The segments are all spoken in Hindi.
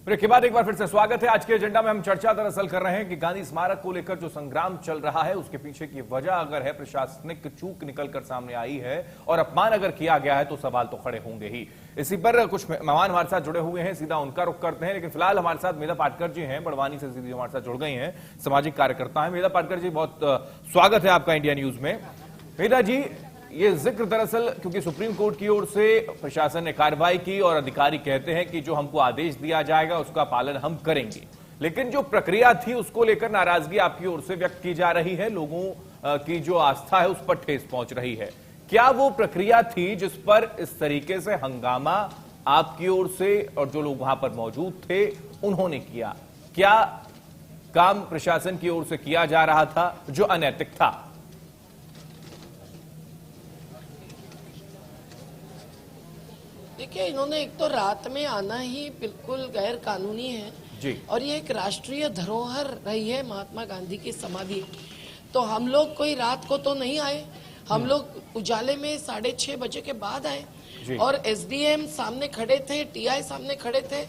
ब्रेक के बाद एक बार फिर से स्वागत है। आज के एजेंडा में हम चर्चा दरअसल कर रहे हैं कि गांधी स्मारक को लेकर जो संग्राम चल रहा है उसके पीछे की वजह अगर है प्रशासनिक चूक निकलकर सामने आई है और अपमान अगर किया गया है तो सवाल तो खड़े होंगे ही। इसी पर कुछ मेहमान हमारे साथ जुड़े हुए हैं, सीधा उनका रुख करते हैं। लेकिन फिलहाल हमारे साथ मेधा पाटकर जी हैं, बड़वानी से सीधी हमारे साथ जुड़ गई हैं, सामाजिक कार्यकर्ता हैं। मेधा पाटकर जी, बहुत स्वागत है आपका इंडिया न्यूज में। मेधा जी, ये जिक्र दरअसल क्योंकि सुप्रीम कोर्ट की ओर से प्रशासन ने कार्रवाई की और अधिकारी कहते हैं कि जो हमको आदेश दिया जाएगा उसका पालन हम करेंगे, लेकिन जो प्रक्रिया थी उसको लेकर नाराजगी आपकी ओर से व्यक्त की जा रही है। लोगों की जो आस्था है उस पर ठेस पहुंच रही है। क्या वो प्रक्रिया थी जिस पर इस तरीके से हंगामा आपकी ओर से और जो लोग वहां पर मौजूद थे उन्होंने किया? क्या काम प्रशासन की ओर से किया जा रहा था जो अनैतिक था? देखिए, इन्होंने एक तो रात में आना ही बिल्कुल गैर कानूनी है जी। और ये एक राष्ट्रीय धरोहर रही है महात्मा गांधी की समाधि। तो हम लोग कोई रात को तो नहीं आए, हम लोग उजाले में 6:30 बजे के बाद आए और एसडीएम सामने खड़े थे, टीआई सामने खड़े थे।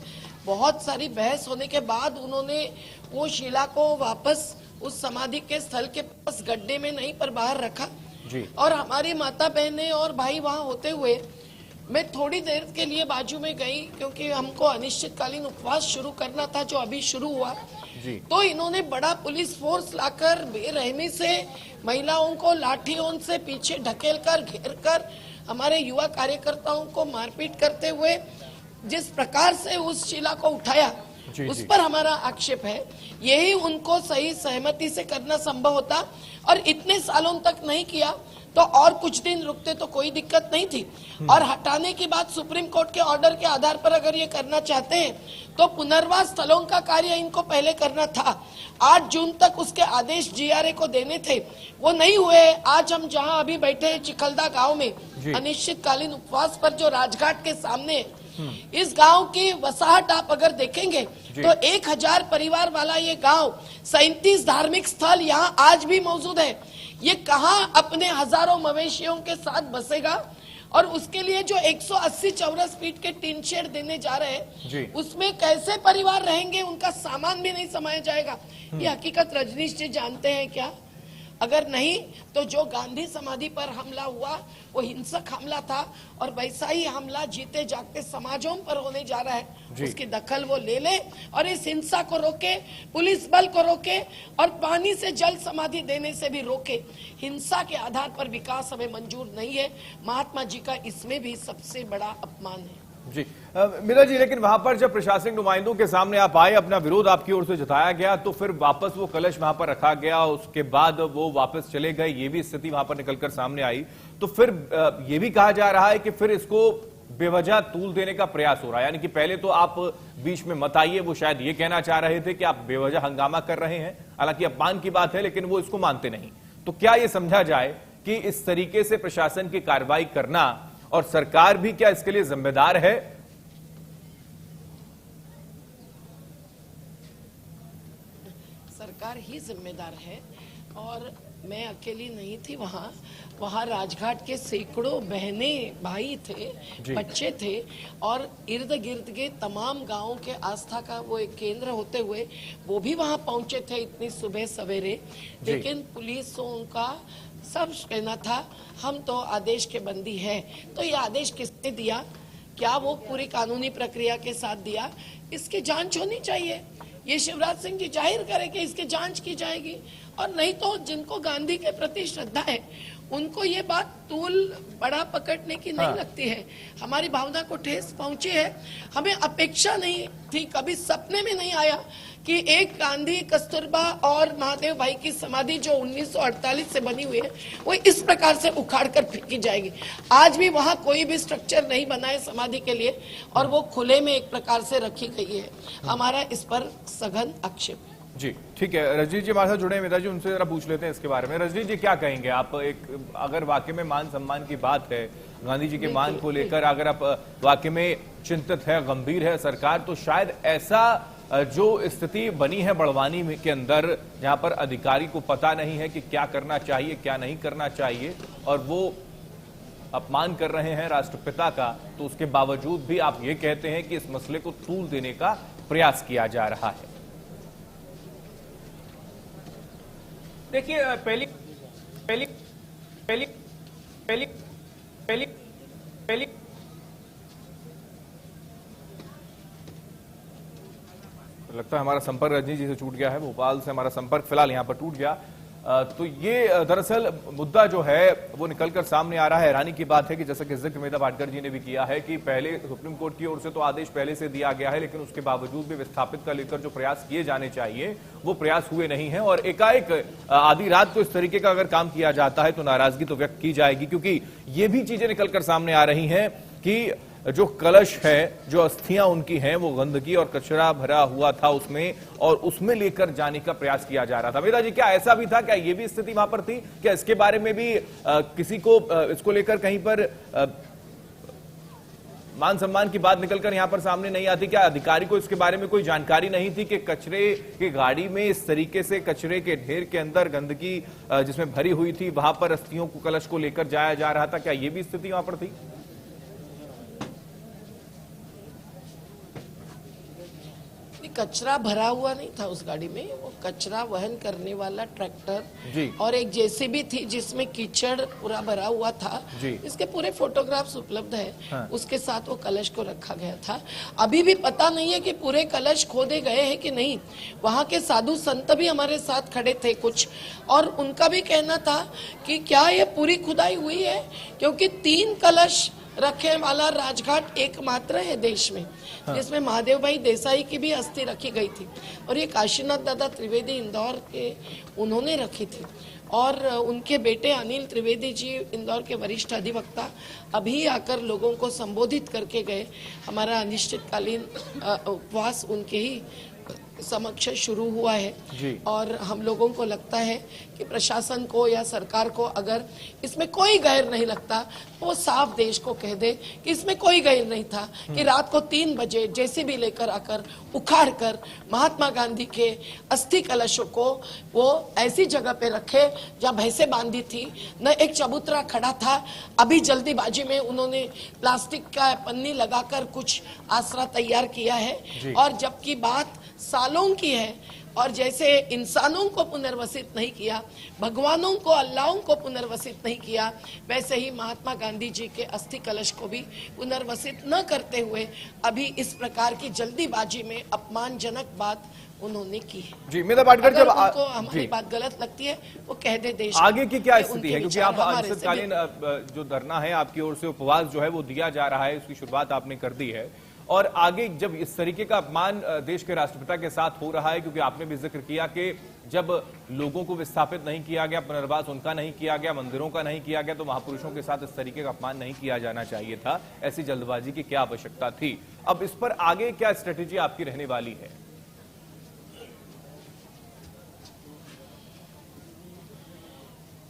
बहुत सारी बहस होने के बाद उन्होंने वो शिला को वापस उस समाधि के स्थल के पास गड्ढे में नहीं पर बाहर रखा जी। और हमारी माता बहनें और भाई वहां होते हुए मैं थोड़ी देर के लिए बाजू में गई क्योंकि हमको अनिश्चितकालीन उपवास शुरू करना था जो अभी शुरू हुआ जी। तो इन्होंने बड़ा पुलिस फोर्स लाकर बेरहमी से महिलाओं को लाठियों से पीछे ढकेलकर घेरकर हमारे युवा कार्यकर्ताओं को मारपीट करते हुए जिस प्रकार से उस शिला को उठाया उस पर हमारा आक्षेप है। यही उनको सही सहमति से करना संभव होता और इतने सालों तक नहीं किया तो और कुछ दिन रुकते तो कोई दिक्कत नहीं थी। और हटाने की बात सुप्रीम कोर्ट के ऑर्डर के आधार पर अगर ये करना चाहते हैं तो पुनर्वास स्थलों का कार्य इनको पहले करना था। 8 जून तक उसके आदेश जीआरए को देने थे, वो नहीं हुए। आज हम जहां अभी बैठे हैं चिखलदा गांव में अनिश्चितकालीन उपवास पर जो राजघाट के सामने इस गांव की वसाहत आप अगर देखेंगे तो 1000 परिवार वाला ये गांव 37 धार्मिक स्थल यहाँ आज भी मौजूद है। ये कहाँ अपने हजारों मवेशियों के साथ बसेगा? और उसके लिए जो 180 चौरस फीट के टीन शेड देने जा रहे हैं उसमें कैसे परिवार रहेंगे? उनका सामान भी नहीं समाया जाएगा। ये हकीकत रजनीश जी जानते हैं क्या? अगर नहीं तो जो गांधी समाधि पर हमला हुआ वो हिंसक हमला था और वैसा ही हमला जीते जागते समाजों पर होने जा रहा है। उसकी दखल वो ले ले और इस हिंसा को रोके, पुलिस बल को रोके और पानी से जल समाधि देने से भी रोके। हिंसा के आधार पर विकास हमें मंजूर नहीं है। महात्मा जी का इसमें भी सबसे बड़ा अपमान है जी। मीरा जी, लेकिन वहां पर जब प्रशासनिक नुमाइंदों के सामने आप आए, अपना विरोध आपकी ओर से जताया गया, तो फिर वापस वो कलश वहां पर रखा गया, उसके बाद वो वापस चले गए, ये भी स्थिति वहां पर निकलकर सामने आई। तो फिर ये भी कहा जा रहा है कि फिर इसको बेवजह तूल देने का प्रयास हो रहा है। यानी कि पहले तो आप बीच में मत आइए, वो शायद ये कहना चाह रहे थे कि आप बेवजह हंगामा कर रहे हैं। हालांकि अपमान की बात है, लेकिन वो इसको मानते नहीं। तो क्या ये समझा जाए कि इस तरीके से प्रशासन की कार्रवाई करना और सरकार भी क्या इसके लिए जिम्मेदार है? सरकार ही जिम्मेदार है और मैं अकेली नहीं थी वहाँ राजघाट के सैकड़ों बहनें भाई थे, बच्चे थे और इर्द गिर्द के तमाम गांवों के आस्था का वो एक केंद्र होते हुए वो भी वहाँ पहुंचे थे इतनी सुबह सवेरे। लेकिन पुलिसों का सब कहना था हम तो आदेश के बंदी है। तो ये आदेश किसने दिया? क्या वो पूरी कानूनी प्रक्रिया के साथ दिया? इसकी जांच होनी चाहिए। ये शिवराज सिंह जी जाहिर करें कि इसकी जांच की जाएगी और नहीं तो जिनको गांधी के प्रति श्रद्धा है उनको ये बात तूल बड़ा पकड़ने की नहीं लगती है। हमारी भावना को ठेस पहुंची है। हमें अपेक्षा नहीं थी, कभी सपने में नहीं आया कि एक गांधी, कस्तूरबा और महादेव भाई की समाधि जो 1948 से बनी हुई है वो इस प्रकार से उखाड़ कर फेंकी जाएगी। आज भी वहाँ कोई भी स्ट्रक्चर नहीं बना है समाधि के लिए और वो खुले में एक प्रकार से रखी गई है। हमारा इस पर सघन आक्षेप जी। ठीक है, रजनीश जी हमारे साथ जुड़े हैं, मेधा जी उनसे जरा पूछ लेते हैं इसके बारे में। रजनीश जी, क्या कहेंगे आप? एक अगर वाकई में मान सम्मान की बात है, गांधी जी के मान को लेकर अगर आप वाकई में चिंतित है, गंभीर है सरकार, तो शायद ऐसा जो स्थिति बनी है बड़वानी के अंदर जहां पर अधिकारी को पता नहीं है कि क्या करना चाहिए क्या नहीं करना चाहिए और वो अपमान कर रहे हैं राष्ट्रपिता का, तो उसके बावजूद भी आप ये कहते हैं कि इस मसले को तूल देने का प्रयास किया जा रहा है। देखिए, पहली पहली पहली पहली पहली पहली लगता है हमारा संपर्क रजनी जी से टूट गया है। भोपाल से हमारा संपर्क फिलहाल यहां पर टूट गया। तो ये दरअसल मुद्दा जो है वो निकलकर सामने आ रहा है। हैरानी की बात है कि जैसा कि जिक्र मेधा पाटकर जी ने भी किया है कि पहले सुप्रीम कोर्ट की ओर से तो आदेश पहले से दिया गया है, लेकिन उसके बावजूद भी विस्थापित का लेकर जो प्रयास किए जाने चाहिए वो प्रयास हुए नहीं है। और एकाएक आधी रात को इस तरीके का अगर काम किया जाता है तो नाराजगी तो व्यक्त की जाएगी, क्योंकि ये भी चीजें निकलकर सामने आ रही हैं कि जो कलश है, जो अस्थियां उनकी हैं, वो गंदगी और कचरा भरा हुआ था उसमें, और उसमें लेकर जाने का प्रयास किया जा रहा था। मेधा जी, क्या ऐसा भी था? क्या ये भी स्थिति वहां पर थी? क्या इसके बारे में भी किसी को इसको लेकर कहीं पर मान सम्मान की बात निकलकर यहां पर सामने नहीं आती? क्या अधिकारी को इसके बारे में कोई जानकारी नहीं थी कि कचरे की गाड़ी में इस तरीके से कचरे के ढेर के अंदर गंदगी जिसमें भरी हुई थी, वहां पर अस्थियों को, कलश को लेकर जाया जा रहा था? क्या ये भी स्थिति वहां पर थी? कचरा भरा हुआ नहीं था उस गाड़ी में, वो कचरा वहन करने वाला ट्रैक्टर और एक जेसीबी थी जिसमें कीचड़ पूरा भरा हुआ था। इसके पूरे फोटोग्राफ्स उपलब्ध है। हाँ। उसके साथ वो कलश को रखा गया था। अभी भी पता नहीं है कि पूरे कलश खोदे गए हैं कि नहीं। वहाँ के साधु संत भी हमारे साथ खड़े थे कुछ, और उनका भी कहना था कि क्या ये पूरी खुदाई हुई है, क्योंकि 3 कलश रखे वाला राजघाट एकमात्र है देश में। हाँ। जिसमें महादेव भाई देसाई की भी अस्थि रखी गई थी, और ये काशीनाथ दादा त्रिवेदी इंदौर के उन्होंने रखी थी, और उनके बेटे अनिल त्रिवेदी जी इंदौर के वरिष्ठ अधिवक्ता अभी आकर लोगों को संबोधित करके गए। हमारा अनिश्चितकालीन उपवास उनके ही समक्ष शुरू हुआ है, और हम लोगों को लगता है कि प्रशासन को या सरकार को अगर इसमें कोई गैर नहीं लगता तो वो साफ देश को कह दे कि इसमें कोई गैर नहीं था, कि रात को 3 बजे जेसीबी लेकर आकर उखाड़ कर महात्मा गांधी के अस्थि कलशों को वो ऐसी जगह पे रखे जहाँ भैंसे बांधी थी, न एक चबूतरा खड़ा था। अभी जल्दीबाजी में उन्होंने प्लास्टिक का पन्नी लगाकर कुछ आसरा तैयार किया है, और जबकि बात सालों की है, और जैसे इंसानों को पुनर्वसित नहीं किया, भगवानों को, अल्लाहों को पुनर्वसित नहीं किया, वैसे ही महात्मा गांधी जी के अस्थि कलश को भी पुनर्वसित न करते हुए अभी इस प्रकार की जल्दीबाजी में अपमानजनक बात उन्होंने की है। जी, मेधा पाटकर, जब उनको हमारी बात गलत लगती है वो कह दे देश आगे की क्या स्थिति है, क्योंकि आप अनिश्चितकालीन जो धरना है आपकी ओर से, उपवास जो है वो दिया जा रहा है, उसकी शुरुआत आपने कर दी है, और आगे जब इस तरीके का अपमान देश के राष्ट्रपिता के साथ हो रहा है, क्योंकि आपने भी जिक्र किया कि जब लोगों को विस्थापित नहीं किया गया, पुनर्वास उनका नहीं किया गया, मंदिरों का नहीं किया गया, तो महापुरुषों के साथ इस तरीके का अपमान नहीं किया जाना चाहिए था। ऐसी जल्दबाजी की क्या आवश्यकता थी? अब इस पर आगे क्या स्ट्रेटेजी आपकी रहने वाली है?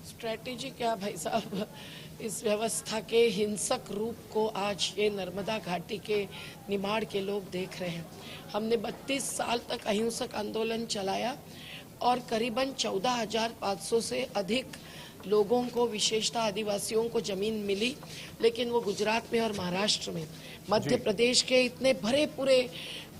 स्ट्रेटेजी क्या भाई साहब, इस व्यवस्था के हिंसक रूप को आज ये नर्मदा घाटी के निमाड़ के लोग देख रहे हैं। हमने 32 साल तक अहिंसक आंदोलन चलाया, और करीबन 14,500 से अधिक लोगों को, विशेषतः आदिवासियों को जमीन मिली, लेकिन वो गुजरात में और महाराष्ट्र में, मध्य प्रदेश के इतने भरे पूरे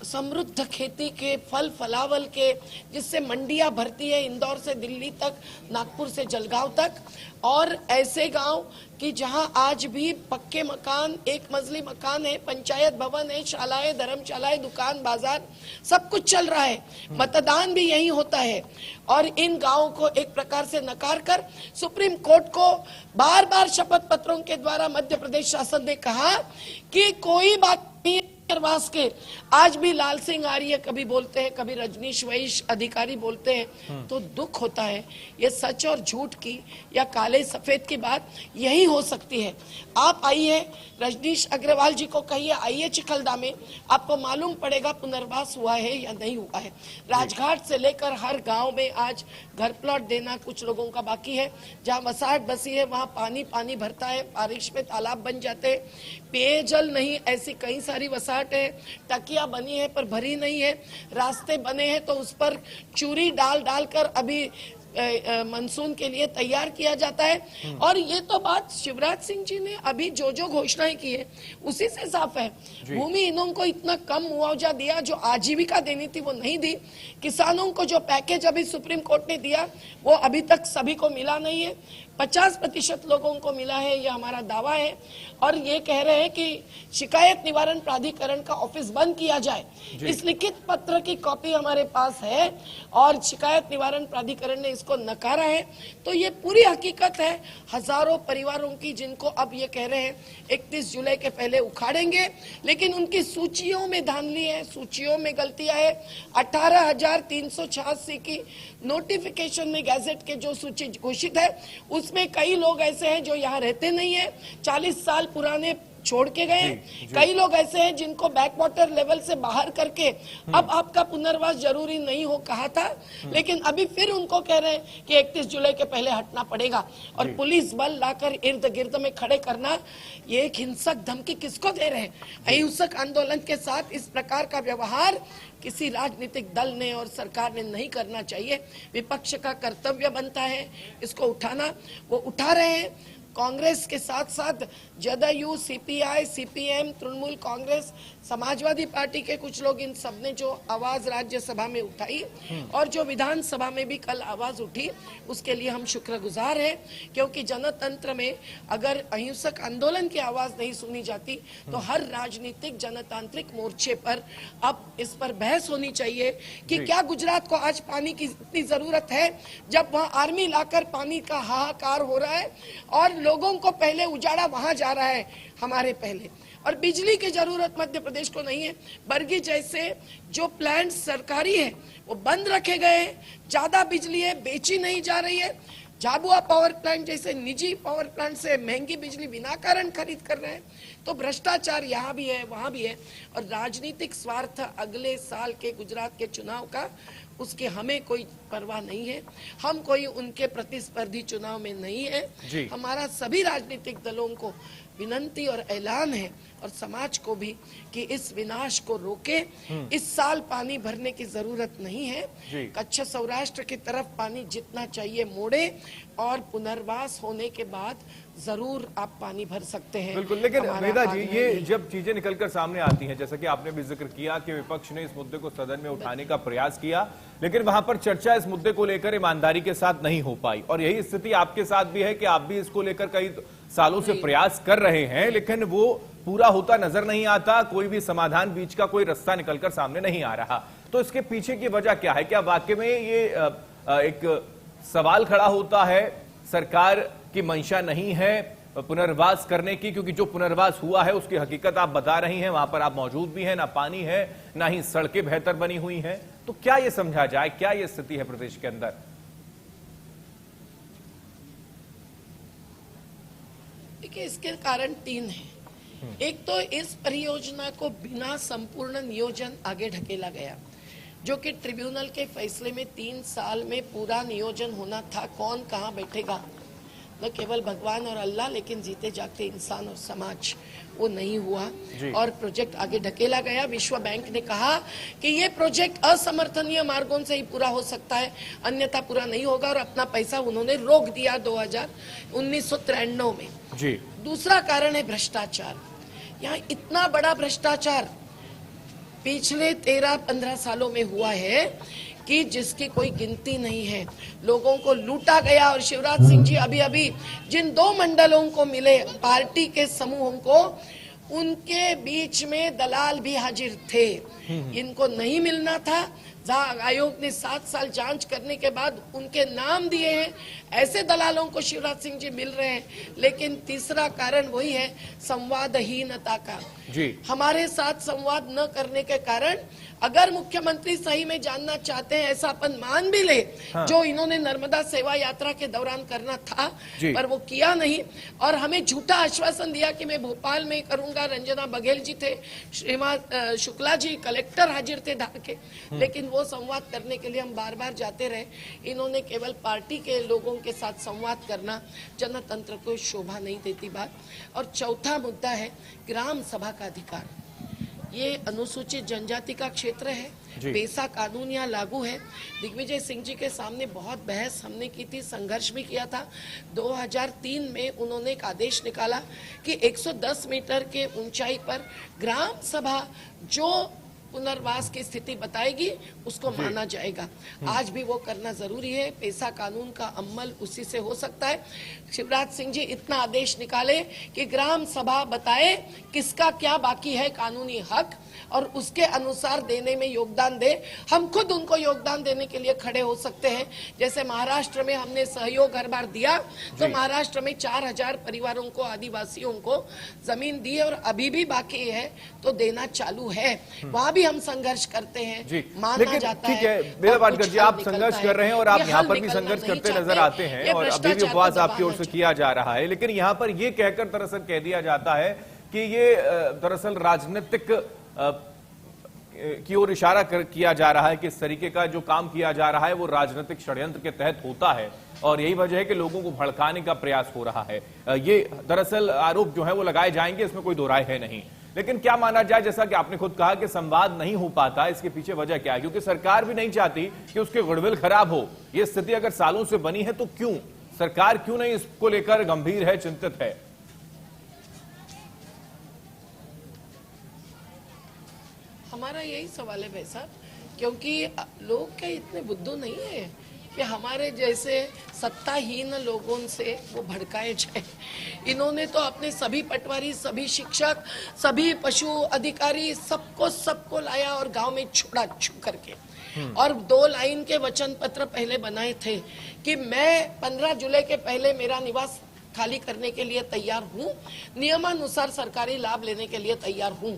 समृद्ध खेती के, फल फलावल के, जिससे मंडियां भरती है इंदौर से दिल्ली तक, नागपुर से जलगांव तक, और ऐसे गांव कि जहां आज भी पक्के मकान, एक मंजिली मकान है, पंचायत भवन है, शालाएं, धर्मशालाएं, दुकान, बाजार, सब कुछ चल रहा है। मतदान भी यही होता है, और इन गांवों को एक प्रकार से नकार कर सुप्रीम कोर्ट को बार बार शपथ पत्रों के द्वारा मध्य प्रदेश शासन ने कहा कि कोई बात नहीं प्रवास के। आज भी लाल सिंह आर्य कभी बोलते हैं, कभी रजनीश वैश्य अधिकारी बोलते हैं, तो दुख होता है। ये सच और झूठ की या काले सफेद की बात यही हो सकती है। आप आइए, रजनीश अग्रवाल जी को कहिए आइए चिखलदा में, आपको मालूम पड़ेगा पुनर्वास हुआ है या नहीं हुआ है। राजघाट से लेकर हर गांव में आज घर प्लॉट देना कुछ लोगों का बाकी है। जहाँ वसाहट बसी है वहाँ पानी पानी भरता है, बारिश में तालाब बन जाते हैं, पेयजल नहीं, ऐसी कई सारी वसाहट है। टकिया बनी है पर भरी नहीं है, रास्ते बने हैं तो उस पर चूरी डाल डालकर अभी मानसून के लिए तैयार किया जाता है। और ये तो बात शिवराज सिंह जी ने अभी जो जो घोषणाएं की है उसी से साफ है। भूमिहीनों को इतना कम मुआवजा दिया, जो आजीविका देनी थी वो नहीं दी। किसानों को जो पैकेज अभी सुप्रीम कोर्ट ने दिया वो अभी तक सभी को मिला नहीं है, 50% लोगों को मिला है, ये हमारा दावा है। और ये कह रहे हैं कि शिकायत निवारण प्राधिकरण का ऑफिस बंद किया जाए। इस लिखित पत्र की कॉपी हमारे पास है और शिकायत निवारण प्राधिकरण ने इसको नकारा है। तो ये पूरी हकीकत है हजारों परिवारों की, जिनको अब ये कह रहे हैं 31 जुलाई के पहले उखाड़ेंगे, लेकिन उनकी सूचियों में धांधली है, सूचियों में गलतियां है। 18,386 की नोटिफिकेशन में गैजेट के जो सूची घोषित है उसमें कई लोग ऐसे हैं जो यहाँ रहते नहीं है, 40 साल पुराने छोड़ के गए। कई लोग ऐसे हैं जिनको बैक वाटर लेवल से बाहर करके अब आपका पुनर्वास जरूरी नहीं हो कहा था, लेकिन अभी फिर उनको कह रहे हैं कि 31 जुलाई के पहले हटना पड़ेगा। और पुलिस बल लाकर इर्द गिर्द में खड़े करना, ये एक हिंसक धमकी किसको दे रहे हैं? अहिंसक आंदोलन के साथ इस प्रकार का व्यवहार किसी राजनीतिक दल ने और सरकार ने नहीं करना चाहिए। विपक्ष का कर्तव्य बनता है इसको उठाना, वो उठा रहे हैं। कांग्रेस के साथ साथ JDU, CPI, CPM, Trinamool Congress, Samajwadi party के कुछ लोग, इन सब ने जो आवाज राज्यसभा में उठाई और जो विधानसभा में भी कल आवाज उठी, उसके लिए हम शुक्रगुजार हैं। क्योंकि जनतंत्र में अगर अहिंसक आंदोलन की आवाज नहीं सुनी जाती तो हर राजनीतिक जनतांत्रिक मोर्चे पर अब इस पर बहस होनी चाहिए कि क्या गुजरात को आज पानी की इतनी जरूरत है, जब वहां आर्मी लाकर पानी का हाहाकार हो रहा है और लोगों को पहले उजाड़ा वहां जा रहा है हमारे पहले। और बिजली की जरूरत मध्य प्रदेश को नहीं है। बरगी जैसे जो प्लांट सरकारी है वो बंद रखे गए हैं, ज्यादा बिजली है बेची नहीं जा रही है। झाबुआ पावर प्लांट जैसे निजी पावर प्लांट से महंगी बिजली बिना कारण खरीद कर रहे हैं। तो भ्रष्टाचार यहाँ भी है वहां भी है, और राजनीतिक स्वार्थ अगले साल के गुजरात के चुनाव का, उसके हमें कोई परवाह नहीं है। हम कोई उनके प्रतिस्पर्धी चुनाव में नहीं है। हमारा सभी राजनीतिक दलों को विनंती और ऐलान है और समाज को भी कि इस विनाश को रोके। इस साल पानी भरने की जरूरत नहीं है। कच्छ सौराष्ट्र की तरफ पानी जितना चाहिए मोड़े और पुनर्वास होने के बाद जरूर आप पानी भर सकते हैं। बिल्कुल, लेकिन वेदा जी, ये जब चीजें निकलकर सामने आती हैं, जैसा कि आपने भी जिक्र किया कि विपक्ष ने इस मुद्दे को सदन में उठाने का प्रयास किया, लेकिन वहां पर चर्चा इस मुद्दे को लेकर ईमानदारी के साथ नहीं हो पाई। और यही स्थिति आपके साथ भी है कि आप भी इसको लेकर कई सालों से प्रयास कर रहे हैं, लेकिन वो पूरा होता नजर नहीं आता, कोई भी समाधान, बीच का कोई रास्ता निकलकर सामने नहीं आ रहा। तो इसके पीछे की वजह क्या है? क्या वाकई में ये एक सवाल खड़ा होता है, सरकार की मंशा नहीं है पुनर्वास करने की? क्योंकि जो पुनर्वास हुआ है उसकी हकीकत आप बता रही हैं, वहां पर आप मौजूद भी हैं, ना पानी है ना ही सड़कें बेहतर बनी हुई हैं। तो क्या ये समझा जाए, क्या ये स्थिति है प्रदेश के अंदर? देखिए, इसके कारण 3 हैं। एक तो इस परियोजना को बिना संपूर्ण नियोजन आगे ढकेला गया, जो कि ट्रिब्यूनल के फैसले में 3 साल में पूरा नियोजन होना था। कौन कहां बैठेगा, न केवल भगवान और अल्लाह, लेकिन जीते जागते इंसान और समाज, वो नहीं हुआ और प्रोजेक्ट आगे ढकेला गया। विश्व बैंक ने कहा कि ये प्रोजेक्ट असमर्थनीय मार्गों से ही पूरा हो सकता है, अन्यथा पूरा नहीं होगा, और अपना पैसा उन्होंने रोक दिया 1993 में। दूसरा कारण है भ्रष्टाचार। यहाँ इतना बड़ा भ्रष्टाचार पिछले 13-15 सालों में हुआ है कि जिसकी कोई गिनती नहीं है। लोगों को लूटा गया। और शिवराज सिंह जी अभी जिन 2 मंडलों को मिले पार्टी के समूहों को, उनके बीच में दलाल भी हाजिर थे। इनको नहीं मिलना था। आयोग ने 7 साल जांच करने के बाद उनके नाम दिए हैं। ऐसे दलालों को शिवराज सिंह जी मिल रहे हैं। लेकिन तीसरा कारण वही है, संवादहीनता का। हमारे साथ संवाद न करने के कारण, अगर मुख्यमंत्री सही में जानना चाहते हैं, ऐसा अपन मान भी ले जो इन्होंने नर्मदा सेवा यात्रा के दौरान करना था, पर वो किया नहीं और हमें झूठा आश्वासन दिया कि मैं भोपाल में करूंगा। रंजना बघेल जी थे, श्रीमान शुक्ला जी कलेक्टर हाजिर थे धार के, लेकिन वो संवाद करने के लिए हम बार बार जाते रहे। इन्होंने केवल पार्टी के लोगों के साथ संवाद करना जनतंत्र को शोभा नहीं देती बात। और चौथा मुद्दा है ग्राम सभा का अधिकार। ये अनुसूचित जनजाति का क्षेत्र है पेशा कानून यहाँ लागू है। दिग्विजय सिंह जी के सामने बहुत बहस हमने की थी, संघर्ष भी किया था। 2003 में उन्होंने एक आदेश निकाला कि 110 मीटर के ऊंचाई पर ग्राम सभा जो पुनर्वास की स्थिति बताएगी उसको माना जाएगा। आज भी वो करना जरूरी है। पेशा कानून का अमल उसी से हो सकता है। शिवराज सिंह जी इतना आदेश निकाले कि ग्राम सभा बताए किसका क्या बाकी है कानूनी हक और उसके अनुसार देने में योगदान दे। हम खुद उनको योगदान देने के लिए खड़े हो सकते हैं। जैसे महाराष्ट्र में हमने सहयोग हर बार दिया तो महाराष्ट्र में 4000 परिवारों को, आदिवासियों को जमीन दी और अभी भी बाकी है तो देना चालू है। वहां भी हम संघर्ष करते हैं, माना जाता है। ठीक है बेदा पाटकर जी, आप संघर्ष कर रहे हैं और आप यहाँ पर भी संघर्ष करते नजर आते हैं और अभी भी उपवास आपकी ओर से किया जा रहा है। लेकिन यहाँ पर ये कहकर दरअसल कह दिया जाता है कि ये दरअसल राजनीतिक की ओर इशारा किया जा रहा है कि इस तरीके का जो काम किया जा रहा है वो राजनीतिक षड्यंत्र के तहत होता है और यही वजह है कि लोगों को भड़काने का प्रयास हो रहा है। ये दरअसल आरोप जो है वो लगाए जाएंगे, इसमें कोई दो राय है नहीं। लेकिन क्या माना जाए, जैसा कि आपने खुद कहा कि संवाद नहीं हो पाता, इसके पीछे वजह क्या है? क्योंकि सरकार भी नहीं चाहती कि उसके गुडविल खराब हो। ये स्थिति अगर सालों से बनी है तो क्यों सरकार क्यों नहीं इसको लेकर गंभीर है, चिंतित है? हमारा यही सवाल है भाई साहब, क्योंकि लोग क्या इतने बुद्धू नहीं है कि हमारे जैसे सत्ताहीन लोगों से वो भड़काए जाए। इन्होंने तो अपने सभी पटवारी, सभी शिक्षक, सभी पशु अधिकारी सबको लाया और गांव में छोड़ा छू करके और 2 लाइन के वचन पत्र पहले बनाए थे कि मैं 15 जुलाई के पहले मेरा निवास खाली करने के लिए तैयार हूँ, नियमानुसार सरकारी लाभ लेने के लिए तैयार हूँ।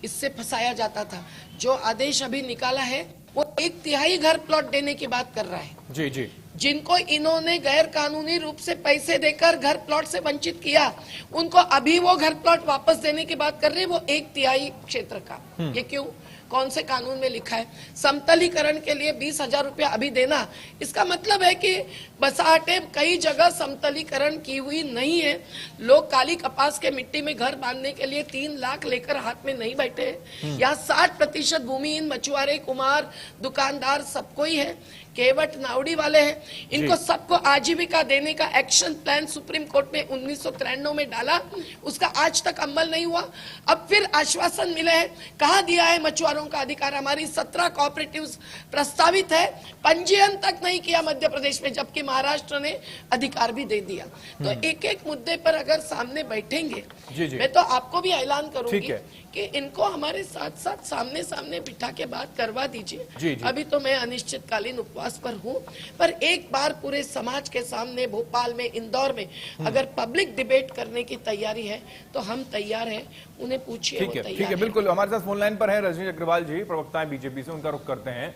इससे फंसाया जाता था। जो आदेश अभी निकाला है वो 1/3 घर प्लॉट देने की बात कर रहा है। जी जी, जिनको इन्होंने गैर कानूनी रूप से पैसे देकर घर प्लॉट से वंचित किया, उनको अभी वो घर प्लॉट वापस देने की बात कर रहे हैं, वो 1/3 क्षेत्र का। ये क्यों? कौन से कानून में लिखा है? समतलीकरण के लिए 20,000 रुपया अभी देना, इसका मतलब है कि बसाहटे कई जगह समतलीकरण की हुई नहीं है। लोग काली कपास के मिट्टी में घर बांधने के लिए 3 लाख लेकर हाथ में नहीं बैठे हैं। यहाँ 60% भूमिहीन, मछुआरे, कुमार, दुकानदार सबको ही है। केवट नावड़ी वाले हैं, इनको सबको आजीविका देने का एक्शन प्लान सुप्रीम कोर्ट में 1993 में डाला, उसका आज तक अमल नहीं हुआ। अब फिर आश्वासन मिले हैं, कहा दिया है मछुआरों का अधिकार। हमारी 17 कोऑपरेटिव्स प्रस्तावित है, पंजीयन तक नहीं किया मध्य प्रदेश में, जबकि महाराष्ट्र ने अधिकार भी दे दिया। तो एक एक मुद्दे पर अगर सामने बैठेंगे, मैं तो आपको भी ऐलान करूंगी कि इनको हमारे साथ साथ सामने सामने बिठा के बात करवा दीजिए। अभी तो मैं अनिश्चितकालीन उपवास पर हूँ, पर एक बार पूरे समाज के सामने भोपाल में, इंदौर में अगर पब्लिक डिबेट करने की तैयारी है तो हम तैयार हैं। उन्हें पूछिए। ठीक है, बिल्कुल। हमारे साथ फोन लाइन पर है रजनी अग्रवाल जी, प्रवक्ता है बीजेपी से, उनका रुख करते हैं।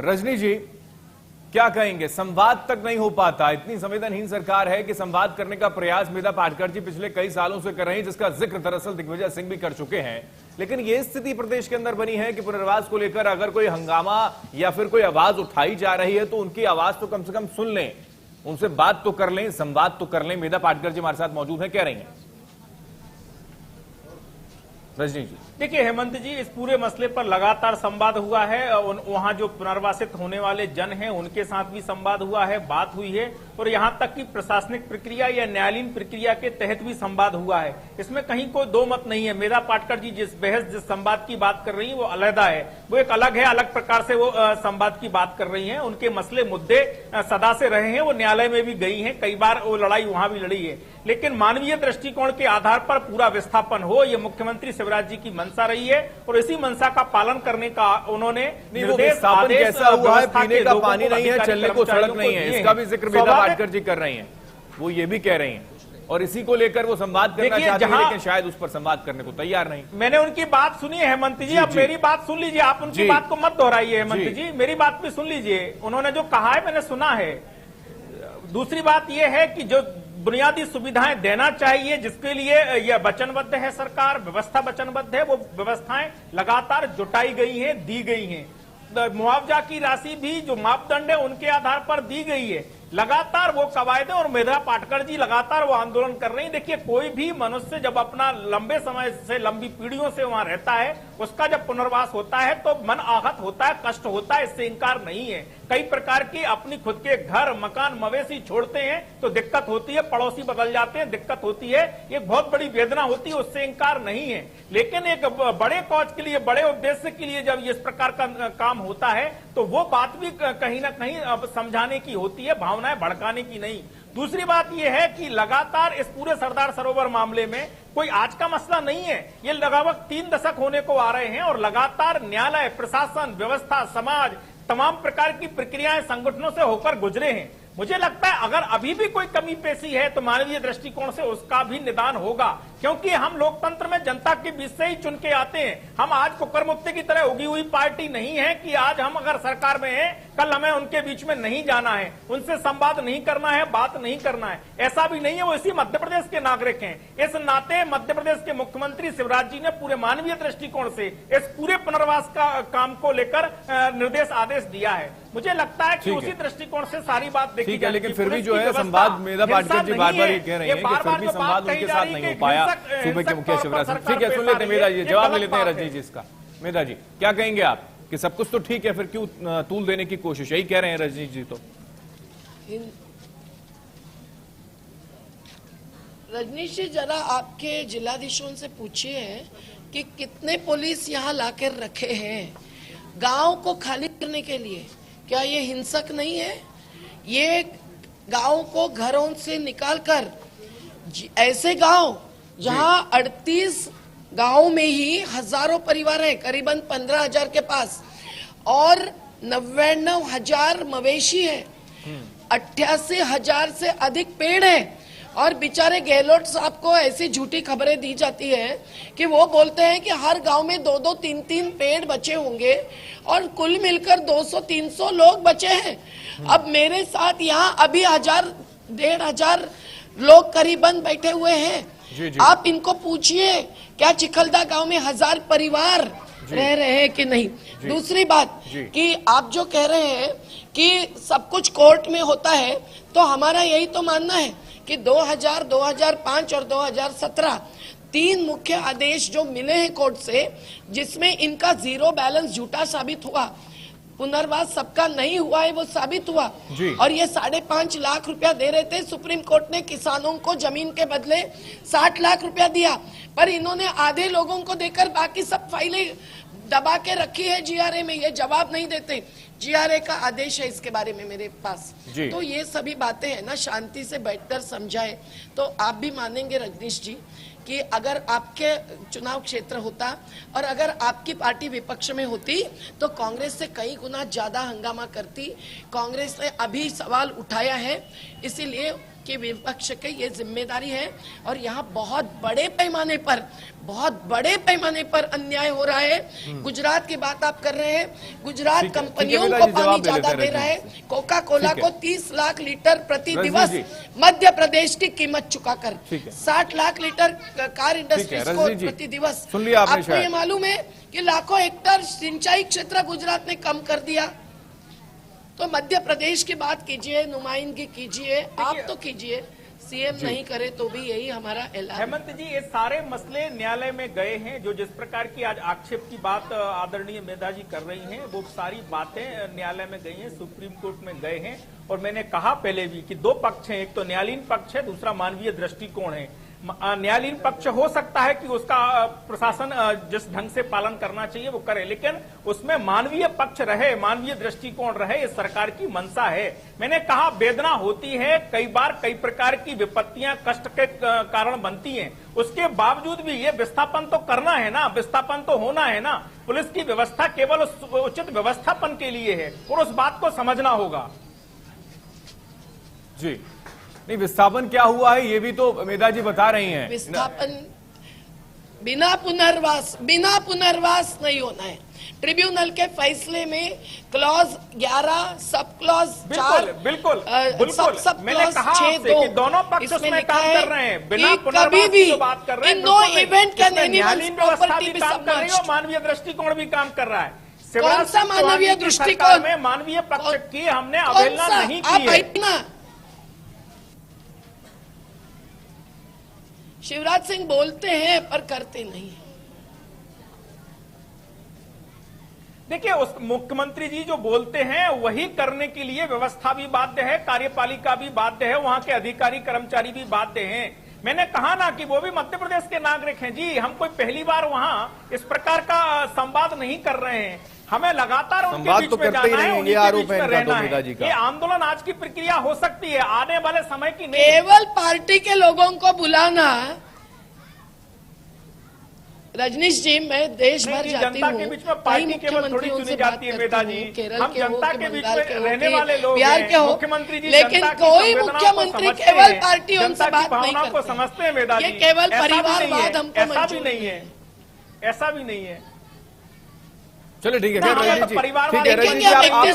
रजनी जी, क्या कहेंगे? संवाद तक नहीं हो पाता, इतनी संवेदनहीन सरकार है कि संवाद करने का प्रयास मेधा पाटकर जी पिछले कई सालों से कर रहे हैं, जिसका जिक्र दरअसल दिग्विजय सिंह भी कर चुके हैं। लेकिन यह स्थिति प्रदेश के अंदर बनी है कि पुनर्वास को लेकर अगर कोई हंगामा या फिर कोई आवाज उठाई जा रही है तो उनकी आवाज तो कम से कम सुन लें, उनसे बात तो कर लें, संवाद तो कर लें। मेधा पाटकर जी हमारे साथ मौजूद है, कह रही हैं रजनी जी। देखिए हेमंत जी, इस पूरे मसले पर लगातार संवाद हुआ है। वहां जो पुनर्वासित होने वाले जन हैं उनके साथ भी संवाद हुआ है, बात हुई है और यहां तक कि प्रशासनिक प्रक्रिया या न्यायालयीन प्रक्रिया के तहत भी संवाद हुआ है। इसमें कहीं कोई दो मत नहीं है। मेधा पाटकर जी जिस संवाद की बात कर रही है वो अलहदा है, वो एक अलग है, अलग प्रकार से वो संवाद की बात कर रही है। उनके मसले मुद्दे सदा से रहे हैं, वो न्यायालय में भी गई है, कई बार वो लड़ाई वहां भी लड़ी है। लेकिन मानवीय दृष्टिकोण के आधार पर पूरा विस्थापन हो, ये मुख्यमंत्री शिवराज जी की मंशा रही है और इसी मंशा का पालन करने का उन्होंने निर्देश कैसा हुआ है, पीने का पानी नहीं है, चलने को सड़क नहीं है, इसका भी जिक्र मेधा पाटकर जी कर रही हैं, वो ये भी कह रही हैं और इसी को लेकर वो संवाद करना चाहती है, लेकिन शायद उस पर संवाद करने को तैयार नहीं। मैंने उनकी बात सुनी है हेमंत जी, अब मेरी बात सुन लीजिए, आप उनकी बात को मत दोहराइए हेमंत जी, मेरी बात भी सुन लीजिए। उन्होंने जो कहा है मैंने सुना है। दूसरी बात यह है कि जो बुनियादी सुविधाएं देना चाहिए, जिसके लिए यह वचनबद्ध है सरकार, व्यवस्था वचनबद्ध है, वो व्यवस्थाएं लगातार जुटाई गई हैं, दी गई हैं। मुआवजा की राशि भी जो मापदंड है उनके आधार पर दी गई है। लगातार वो कवायदे और मेधा पाटकर जी लगातार वो आंदोलन कर रही हैं। देखिए, कोई भी मनुष्य जब अपना लंबे समय से, लंबी पीढ़ियों से वहां रहता है, उसका जब पुनर्वास होता है तो मन आहत होता है, कष्ट होता है, इससे इंकार नहीं है। कई प्रकार की अपनी खुद के घर, मकान, मवेशी छोड़ते हैं तो दिक्कत होती है, पड़ोसी बदल जाते हैं, दिक्कत होती है, एक बहुत बड़ी वेदना होती है, उससे इंकार नहीं है। लेकिन एक बड़े कौज के लिए, बड़े उद्देश्य के लिए जब इस प्रकार का काम होता है तो वो बात भी कहीं ना कहीं अब समझाने की होती है, भावनाएं भड़काने की नहीं। दूसरी बात यह है कि लगातार इस पूरे सरदार सरोवर मामले में कोई आज का मसला नहीं है, ये लगभग 3 दशक होने को आ रहे हैं और लगातार न्यायालय, प्रशासन, व्यवस्था, समाज, तमाम प्रकार की प्रक्रियाएं संगठनों से होकर गुजरे हैं। मुझे लगता है अगर अभी भी कोई कमी पेशी है तो मानवीय दृष्टिकोण से उसका भी निदान होगा, क्योंकि हम लोकतंत्र में जनता के बीच से ही चुन के आते हैं। हम आज कुकर मुक्ति की तरह उगी हुई पार्टी नहीं है कि आज हम अगर सरकार में हैं कल हमें उनके बीच में नहीं जाना है, उनसे संवाद नहीं करना है, बात नहीं करना है, ऐसा भी नहीं है। वो इसी मध्य प्रदेश के नागरिक हैं। इस नाते मध्य प्रदेश के मुख्यमंत्री शिवराज जी ने पूरे मानवीय दृष्टिकोण से इस पूरे पुनर्वास का काम को लेकर निर्देश आदेश दिया है। मुझे लगता है कि उसी दृष्टिकोण से सारी बात ठीक है, लेकिन फिर भी जो है संवाद, मेधा पाटकर जी बार-बार ये कह रही हैं कि फिर भी संवाद उनके साथ नहीं हो पाया सूबे के मुखिया शिवराज सिंह। ठीक है, सुन लेते हैं मेधा जी, जवाब ले लेते हैं रजनी जी इसका। मेधा जी, क्या कहेंगे आप कि सब कुछ तो ठीक है, फिर क्यों तूल देने की कोशिश? यही कह रहे हैं रजनी जी। तो रजनीश जी, जरा आपके जिलाधीशों से पूछिए कि कितने पुलिस यहाँ लाकर रखे हैं गांव को खाली करने के लिए। क्या ये हिंसक नहीं है? ये गांव को घरों से निकालकर ऐसे गांव जहां 38 गांव में ही हजारों परिवार हैं, करीबन 15,000 के पास, और 99,000 मवेशी है, 88,000 से अधिक पेड़ है। और बेचारे गहलोत साहब को ऐसी झूठी खबरें दी जाती है कि वो बोलते हैं कि हर गांव में 2-2, 3-3 पेड़ बचे होंगे और कुल मिलकर 200-300 लोग बचे हैं। अब मेरे साथ यहाँ अभी 1,000-1,500 लोग करीबन बैठे हुए हैं। जी जी। आप इनको पूछिए क्या चिखलदा गांव में 1000 परिवार रह रहे हैं कि नहीं। दूसरी बात कि आप जो कह रहे हैं कि सब कुछ कोर्ट में होता है, तो हमारा यही तो मानना है कि 2000, 2005 और 2017 3 मुख्य आदेश जो मिले हैं कोर्ट से, जिसमें इनका जीरो बैलेंस झूठा साबित हुआ, पुनर्वास सबका नहीं हुआ है वो साबित हुआ। और ये 5.5 लाख रुपया दे रहे थे। सुप्रीम कोर्ट ने किसानों को जमीन के बदले 60 लाख रुपया दिया, पर इन्होंने आधे लोगों को देकर बाकी सब फाइलें दबा के रखी है जीआरए में। ये जवाब नहीं देते। जीआरए का आदेश है इसके बारे में मेरे पास। तो ये सभी बातें है ना, शांति से बैठकर समझाए तो आप भी मानेंगे रजनीश जी कि अगर आपके चुनाव क्षेत्र होता और अगर आपकी पार्टी विपक्ष में होती तो कांग्रेस से कई गुना ज्यादा हंगामा करती। कांग्रेस ने अभी सवाल उठाया है, इसीलिए कि विपक्ष की ये जिम्मेदारी है। और यहाँ बहुत बड़े पैमाने पर अन्याय हो रहा है। गुजरात की बात आप कर रहे हैं, गुजरात कंपनियों को पानी ज्यादा दे रहा है, कोका कोला को 30 लाख लीटर प्रति दिवस मध्य प्रदेश की कीमत चुकाकर 60 लाख लीटर कार इंडस्ट्रीज को प्रति दिवस। आपको ये मालूम है कि लाखों हेक्टेयर सिंचाई क्षेत्र गुजरात ने कम कर दिया। तो मध्य प्रदेश की बात कीजिए, नुमाइंदगी कीजिए, आप तो कीजिए, सीएम नहीं करे तो भी यही हमारा ऐलान। हेमंत जी, ये सारे मसले न्यायालय में गए हैं। जो जिस प्रकार की आज आक्षेप की बात आदरणीय मेधा जी कर रही हैं, वो सारी बातें न्यायालय में गई हैं, सुप्रीम कोर्ट में गए हैं। और मैंने कहा पहले भी कि 2 पक्ष हैं, एक तो न्यायालयीन पक्ष है, दूसरा मानवीय दृष्टिकोण है। न्यायालयीन पक्ष हो सकता है कि उसका प्रशासन जिस ढंग से पालन करना चाहिए वो करे, लेकिन उसमें मानवीय पक्ष रहे, मानवीय दृष्टिकोण रहे, ये सरकार की मंशा है। मैंने कहा वेदना होती है, कई बार कई प्रकार की विपत्तियां कष्ट के कारण बनती हैं, उसके बावजूद भी ये विस्थापन तो करना है ना, विस्थापन तो होना है ना। पुलिस की व्यवस्था केवल उचित व्यवस्थापन के लिए है और उस बात को समझना होगा। जी नहीं, विस्थापन क्या हुआ है ये भी तो मेधा जी बता रही हैं। विस्थापन बिना पुनर्वास नहीं होना है। ट्रिब्यूनल के फैसले में क्लॉज 11, सब क्लॉज 4, बिल्कुल सब मैंने कहा कि दोनों पक्ष उसमें काम कर रहे हैं, बिना कभी भी बात कर रहे हैं। नो इवेंट कैन न्यायालयीन व्यवस्था भी काम कर रही है और मानवीय दृष्टिकोण भी काम कर रहा है। कौन सा मानवीय दृष्टिकोण में मानवीय पक्ष की हमने अवहेलना नहीं की है। शिवराज सिंह बोलते हैं पर करते नहीं है। देखिए, उस मुख्यमंत्री जी जो बोलते हैं वही करने के लिए व्यवस्था भी बाध्य है, कार्यपालिका भी बाध्य है, वहां के अधिकारी कर्मचारी भी बाध्य हैं। मैंने कहा ना कि वो भी मध्य प्रदेश के नागरिक हैं जी। हम कोई पहली बार वहां इस प्रकार का संवाद नहीं कर रहे हैं। हमें लगातार उनके बीच में जाना है, उनके बीच में रहना है। ये आंदोलन आज की प्रक्रिया हो सकती है, आने वाले समय की नहीं। केवल पार्टी के लोगों को बुलाना। रजनीश जी, मैं देश भर जाती हूँ, के बीच में पार्टी केवल थोड़ी चुनी जाती है मेधा जी। हम जनता के बीच में रहने वाले लोग हैं, मुख्यमंत्री जी, लेकिन कोई मुख्यमंत्री केवल पार्टियों से बात नहीं करते। को समझते हैं मेधा जी, ये केवल परिवारवाद हमको ऐसा भी नहीं है, ऐसा भी नहीं है। चलो ठीक है, ठीक है रजनीश जी, ये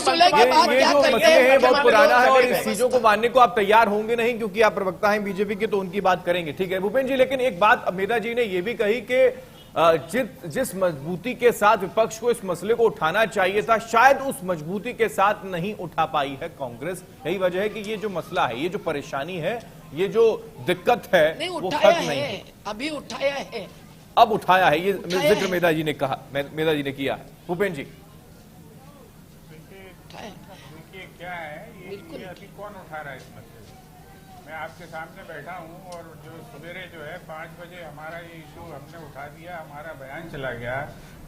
जो मसले हैं बहुत पुराना है और इस चीजों को मानने को आप तैयार होंगे नहीं, क्योंकि आप प्रवक्ता हैं बीजेपी के, तो उनकी बात करेंगे। ठीक है भूपेंद्र जी, लेकिन एक बात मेधा जी ने यह भी कही कि जिस मजबूती के साथ विपक्ष को इस मसले को उठाना चाहिए था, शायद उस मजबूती के साथ नहीं उठा पाई है कांग्रेस। यही वजह है कि ये जो मसला है, ये जो परेशानी है, ये जो दिक्कत है वो खत्म नहीं है। अभी उठाया है, अब उठाया है, ये जिक्र मेधा जी ने कहा, मेधा जी ने किया है। भूपेंद्र जी, देखिए क्या है, ये अभी कौन उठा रहा है इस मसले को? मैं आपके सामने बैठा हूँ और जो सवेरे जो है 5 बजे हमारा ये इशू हमने उठा दिया, हमारा बयान चला गया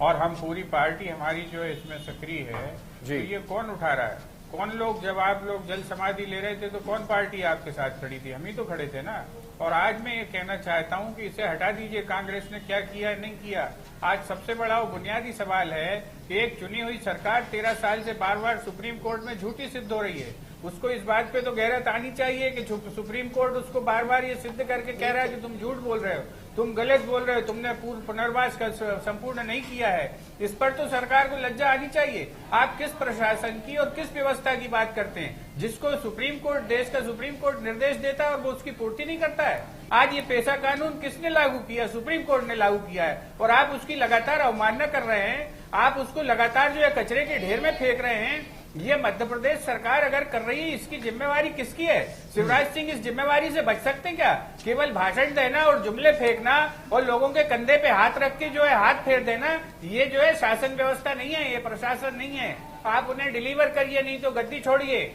और हम पूरी पार्टी हमारी जो है इसमें सक्रिय है। तो ये कौन उठा रहा है? कौन लोग, जब आप लोग जल समाधि ले रहे थे तो कौन पार्टी आपके साथ खड़ी थी? हम ही तो खड़े थे ना। और आज मैं ये कहना चाहता हूँ कि इसे हटा दीजिए, कांग्रेस ने क्या किया नहीं किया। आज सबसे बड़ा वो बुनियादी सवाल है कि एक चुनी हुई सरकार 13 साल से बार बार सुप्रीम कोर्ट में झूठी सिद्ध हो रही है। उसको इस बात पे तो गैरत आनी चाहिए कि सुप्रीम कोर्ट उसको बार बार ये सिद्ध करके कह रहा है कि तुम झूठ बोल रहे हो, तुम गलत बोल रहे हो, तुमने पुनर्वास का संपूर्ण नहीं किया है। इस पर तो सरकार को लज्जा आनी चाहिए। आप किस प्रशासन की और किस व्यवस्था की बात करते हैं जिसको सुप्रीम कोर्ट, देश का सुप्रीम कोर्ट निर्देश देता है और वो उसकी पूर्ति नहीं करता है? आज ये पेशा कानून किसने लागू किया? सुप्रीम कोर्ट ने लागू किया है और आप उसकी लगातार अवमानना कर रहे हैं। आप उसको लगातार जो है कचरे के ढेर में फेंक रहे हैं। ये मध्य प्रदेश सरकार अगर कर रही है, इसकी जिम्मेवारी किसकी है? शिवराज सिंह इस जिम्मेवारी से बच सकते हैं क्या? केवल भाषण देना और जुमले फेंकना और लोगों के कंधे पे हाथ रख के जो है हाथ फेर देना, ये जो है शासन व्यवस्था नहीं है, ये प्रशासन नहीं है। आप उन्हें डिलीवर करिए, नहीं तो गद्दी छोड़िए।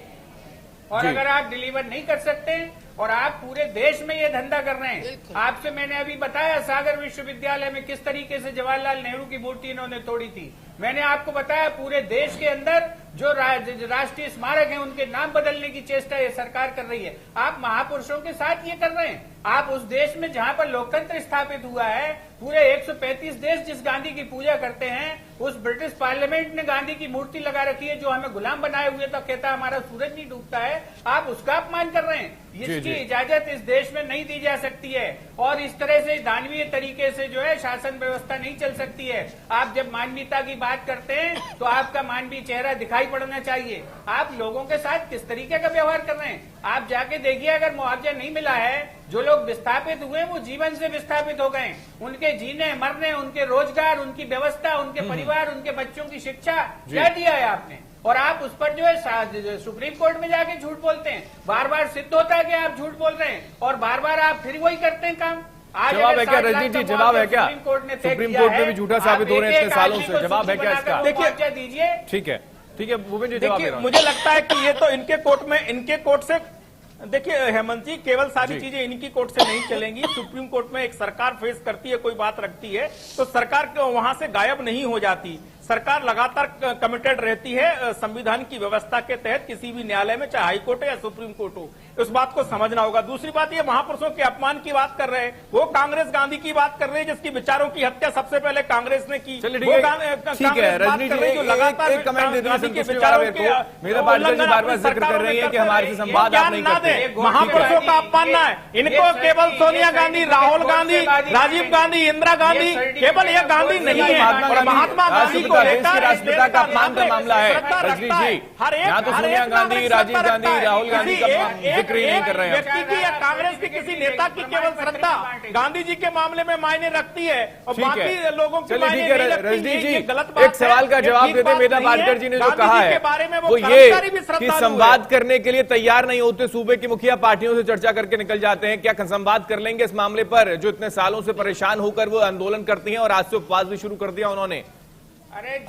और अगर आप डिलीवर नहीं कर सकते और आप पूरे देश में ये धंधा कर रहे हैं, आपसे मैंने अभी बताया सागर विश्वविद्यालय में किस तरीके से जवाहरलाल नेहरू की मूर्ति इन्होंने तोड़ी थी। मैंने आपको बताया पूरे देश के अंदर जो राष्ट्रीय स्मारक हैं उनके नाम बदलने की चेष्टा ये सरकार कर रही है। आप महापुरुषों के साथ ये कर रहे हैं। आप उस देश में जहां पर लोकतंत्र स्थापित हुआ है, पूरे 135 देश जिस गांधी की पूजा करते हैं, उस ब्रिटिश पार्लियामेंट ने गांधी की मूर्ति लगा रखी है जो हमें गुलाम बनाए हुए तो कहता है हमारा सूरज नहीं डूबता है। आप उसका अपमान कर रहे हैं। इसकी इजाजत इस देश में नहीं दी जा सकती है और इस तरह से दानवीय तरीके से जो है शासन व्यवस्था नहीं चल सकती है। आप जब मानवीयता की बात करते हैं तो आपका मानवीय चेहरा दिखाई पड़ना चाहिए। आप लोगों के साथ किस तरीके का व्यवहार कर रहे हैं? आप जाके देखिए, अगर मुआवजा नहीं मिला है, जो लोग विस्थापित हुए वो जीवन से विस्थापित हो गए, उनके जीने मरने, उनके रोजगार, उनकी व्यवस्था, उनके परिवार, उनके बच्चों की शिक्षा क्या दिया है आपने? और आप उस पर जो है सुप्रीम कोर्ट में जाके झूठ बोलते हैं। बार बार सिद्ध होता है कि आप झूठ बोल रहे हैं और बार बार आप फिर वही करते हैं काम। जवाब है क्या रजनीश जी? जवाब है क्या? सुप्रीम कोर्ट में भी झूठा साबित हो रहे हैं इतने सालों से। जवाब है क्या इसका? देखिए दीजिए। ठीक है, ठीक है भूपेंद्र जी, जवाब मुझे लगता है कि ये तो इनके कोर्ट से देखिए हेमंत जी, केवल सारी चीजें इनकी कोर्ट से नहीं चलेंगी। सुप्रीम कोर्ट में एक सरकार फेस करती है, कोई बात रखती है तो सरकार वहां से गायब नहीं हो जाती। सरकार लगातार कमिटेड रहती है संविधान की व्यवस्था के तहत किसी भी न्यायालय में, चाहे हाई कोर्ट हो या सुप्रीम कोर्ट हो। उस बात को समझना होगा। दूसरी बात, ये महापुरुषों के अपमान की बात कर रहे हैं, वो कांग्रेस गांधी की बात कर रही है जिसकी विचारों की हत्या सबसे पहले कांग्रेस ने की। ठीक है रजनीश जी, लगातार एक कमेंट दे दीजिए मेरा बार बार जिक्र कर रही है कि हमारे से संवाद आप नहीं करते। महापुरुषों का अपमान ना है, इनको केवल सोनिया गांधी, राहुल गांधी, राजीव गांधी, इंदिरा गांधी, केवल ये गांधी नहीं है। महात्मा गांधी को राष्ट्रपिता, देश की राष्ट्रपिता का अपमान का मामला है। रजनी जी, यहाँ तो सोनिया गांधी, राजीव गांधी, राहुल गांधी का जिक्र ही नहीं कर रहे हैं। व्यक्ति की या कांग्रेस की किसी नेता की केवल श्रद्धा गांधी जी के मामले में मायने रखती है और बाकी लोगों की मायने नहीं रखती। रजनी जी, गलत बात एक सवाल का जवाब देते मेधा पाटकर जी ने जो कहा है वो ये कि संवाद करने के लिए तैयार नहीं होते सूबे की मुखिया, पार्टियों से चर्चा करके निकल जाते हैं। क्या संवाद कर लेंगे इस मामले पर जो इतने सालों से परेशान होकर वो आंदोलन करती हैं और आज से उपवास भी शुरू कर दिया उन्होंने?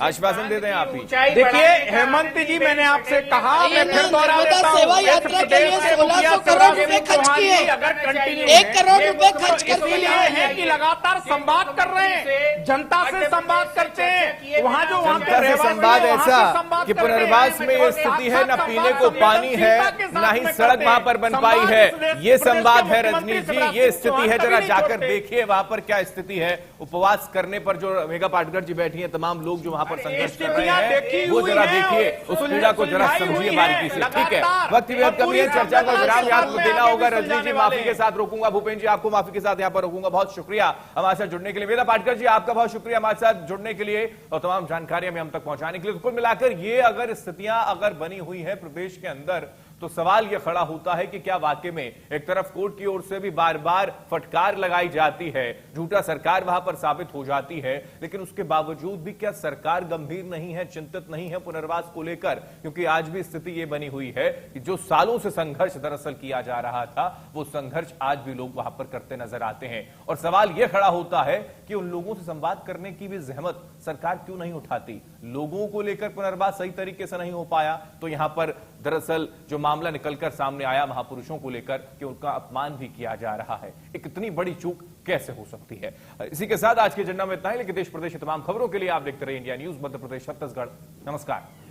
आश्वासन दे दें आप ही। देखिए हेमंत जी, मैंने आपसे कहा नर्मदा सेवा यात्रा के लिए 1600 करोड़ रुपए खर्च किए, अगर कंटिन्यू 1 करोड़ रुपए खर्च कर दिए है कि लगातार संवाद कर रहे हैं, जनता से संवाद करते हैं, वहाँ जो जनता से संवाद ऐसा कि पुनर्वास में ये स्थिति है, न पीने को पानी है, न ही सड़क वहां पर बन पाई है। ये संवाद है रजनी जी, ये स्थिति है। जरा जाकर देखिए वहां पर क्या स्थिति है। उपवास करने पर जो मेघा पाटकर जी बैठी हैं, तमाम लोग जो वहां पर संघर्ष कर रहे हैं, वो जरा देखिए, उस पीड़ा को जरा समझिए बारीकी से। ठीक है, वक्त भी कमी है, चर्चा का विराम याद देना होगा। रजनी जी माफी के साथ रोकूंगा, भूपेंद्र जी आपको माफी के साथ यहां पर रोकूंगा। बहुत शुक्रिया हमारे साथ जुड़ने के लिए। मेघा पाटकर जी आपका बहुत शुक्रिया हमारे साथ जुड़ने के लिए और तमाम जानकारियां हम तक पहुंचाने के लिए। कुल मिलाकर ये अगर स्थितियां अगर बनी हुई है प्रदेश के अंदर, तो सवाल यह खड़ा होता है कि क्या वाकई में एक तरफ कोर्ट की ओर से भी बार बार फटकार लगाई जाती है, झूठा सरकार वहां पर साबित हो जाती है, लेकिन उसके बावजूद भी क्या सरकार गंभीर नहीं है, चिंतित नहीं है पुनर्वास को लेकर? क्योंकि आज भी स्थिति यह बनी हुई है कि जो सालों से संघर्ष दरअसल किया जा रहा था, वो संघर्ष आज भी लोग वहां पर करते नजर आते हैं। और सवाल यह खड़ा होता है कि उन लोगों से संवाद करने की भी जहमत सरकार क्यों नहीं उठाती? लोगों को लेकर पुनर्वास सही तरीके से नहीं हो पाया, तो यहां पर दरअसल जो मामला निकलकर सामने आया महापुरुषों को लेकर कि उनका अपमान भी किया जा रहा है, एक इतनी बड़ी चूक कैसे हो सकती है? इसी के साथ आज के एजेंडा में इतना ही, लेकिन देश प्रदेश की तमाम खबरों के लिए आप देखते रहिए इंडिया न्यूज, मध्य प्रदेश छत्तीसगढ़। नमस्कार।